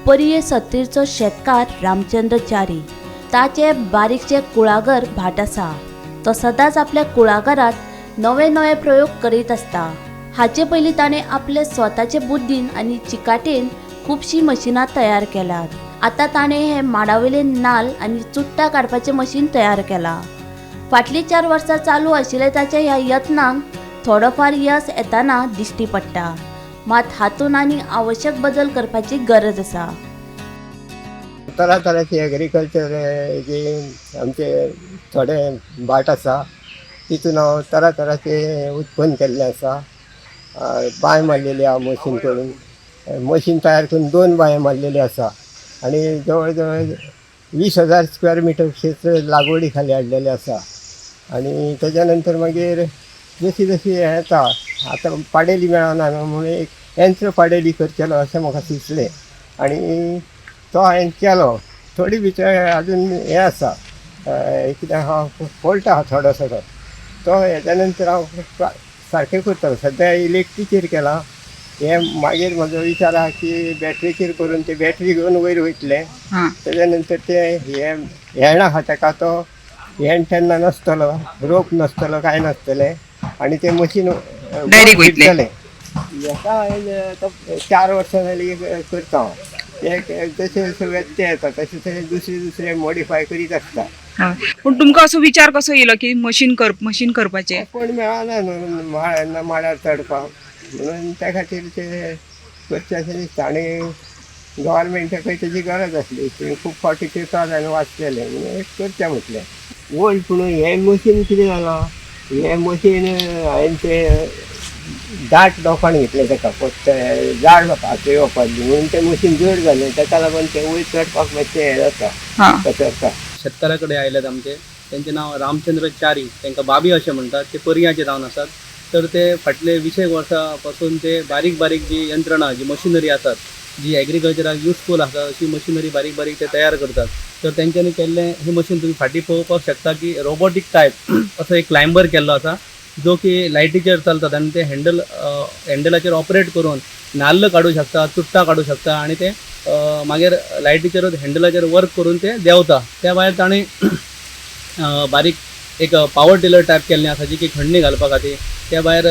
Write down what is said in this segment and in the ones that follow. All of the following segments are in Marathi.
परिये सत्तेचो शेतकार रामचंद्र च्यारी ताचे बारीकशे कुळागर भाट आसा। तो सदांच आपल्या कुळागरात नवे नवे प्रयोग करीत आसता। हाचे पयलीं ताणें आपले स्वताचे बुद्धीन आनी चिकाटेन खूबशीं मशिनां तयार केल्यात। आतां ताणें हे माडावयले नाल आनी चुट्टां काडपाचें मशीन तयार केलां। फाटलीं 4 वर्सां चालू आशिल्ल्या ताच्या ह्या यत्नांक थोडोफार यश येताना दिश्टी पडटा, मात हातूंत आनी आवश्यक बदल करपाची गरज आसा। तरातरांचे एग्रीकल्चर जे आमचे थोडे भाट आसा तितून हांव तरातरांचे उत्पन्न केल्लें आसा। बांय मारलेली आहा मशीन करून, मशीन तयार करून 2 बांय मारलेली आसा आनी जवळ जवळ 20,000 स्क्वेअर मिटर क्षेत्र लागवडी खाली हाडलेलें आसा। आनी तेच्या नंतर मागीर जशी जशी हें येता, आतां पाडेली मेळना म्हणून एक यंत्र पाडेली करचेलो अशें म्हाका सुचलें आनी तो हांवें केलो। थोडी भितर अजून हें आसा, कित्याक हांव फॉल्ट आहा थोडोसो तो हेच्या नंतर हांव सारकें करतलो। सद्या इलेक्ट्रीचेर केलां। हे मागीर म्हजो विचार आहा की बॅटरीचेर करून ते बॅटरी घेवन वयर वयतले, तेच्या नंतर ते हेण आहा ताका तो हेण तेन्ना नासतलो, रोप नासतलो, कांय नासतलें आनी तें मशीन डायरेक्ट वयतलें। हेका हांवें 4 वर्सां जालीं करता हांव। ते जशें जशें ते येता तशें तशें दुसरे मॉडिफाय करीत आसता। पूण तुमकां असो विचार कसो येयलो की मशीन करपाचें? कोण मेळना न्हू माडार चडपाक, म्हणून त्या खातीर ते करचें अशें दिसता। आनी गव्हर्मेंटाकय तेजी गरज आसली, खूब फावटी पेपर हांवें वाचलेले म्हणून करचें म्हटलें। वोल्ड पूण हें मशीन कितें जालां, हें मशीन हांवें ते दाट लोकांक घेतलें ताका फक्त झाड हाती येवपाची, म्हणून तें मशीन जड जालें, ताका लागून तें वयर चडपाक मातशें हें जाता, कचरता। शेतकारा कडेन आयल्यात आमचे, तेंचें नांव रामचंद्र च्यारी, तांकां बाबी अशें म्हणटात। ते पर्याचे जावन आसात। तर ते फाटले 20 वर्सां पासून ते बारीक बारीक जी यंत्रणा, जी मशिनरी आसात, जी एग्रीकल्चराक युजफूल आसा अशी मशिनरी बारीक बारीक ते तयार करतात। तर तेंच्यांनी केल्लें ही मशीन तुम्ही फाटीं पळोवपाक शकता की रोबोटीक टायप असो एक क्लायंबर केल्लो आसा, जो की लायटीचेर चलतात आनी ते हँडलाचेर ऑपरेट करून नाल्ल काडूं शकता, चुट्टां काडूं शकता आनी ते मागीर लायटीचेरूच हँडलाचेर वर्क करून ते देंवता। त्या भायर ताणें बारीक एक पावर टिलर टायप केल्लें आसा, जी की खडणी घालपा खातीर। त्या भायर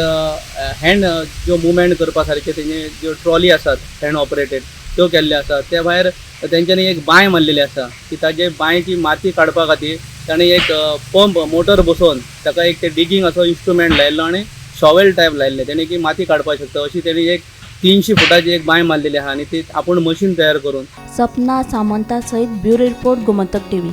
हँड ज्यो मुवमेंट करपा सारके तेजे ज्यो ट्रॉली आसात हँड ऑपरेटेड त्यो केल्ले आसात। त्या भायर तेंच्यांनी एक बांय मारलेली आसा की ताजे बांयची माती काडपा खातीर ताणें एक पंप मोटर बसोवन ताका एक ते डिगींग असो इन्स्ट्रुमेंट लायल्लो आनी शॉवेल टायप लायल्लें तेणें की माती काडपाक शकता अशी तेणी एक 300 फुटाची एक बांय मारलेली आहा आनी ती आपूण मशीन तयार करून। सपना सामंता सयत ब्युरो रिपोर्ट गोमंतक टीव्ही।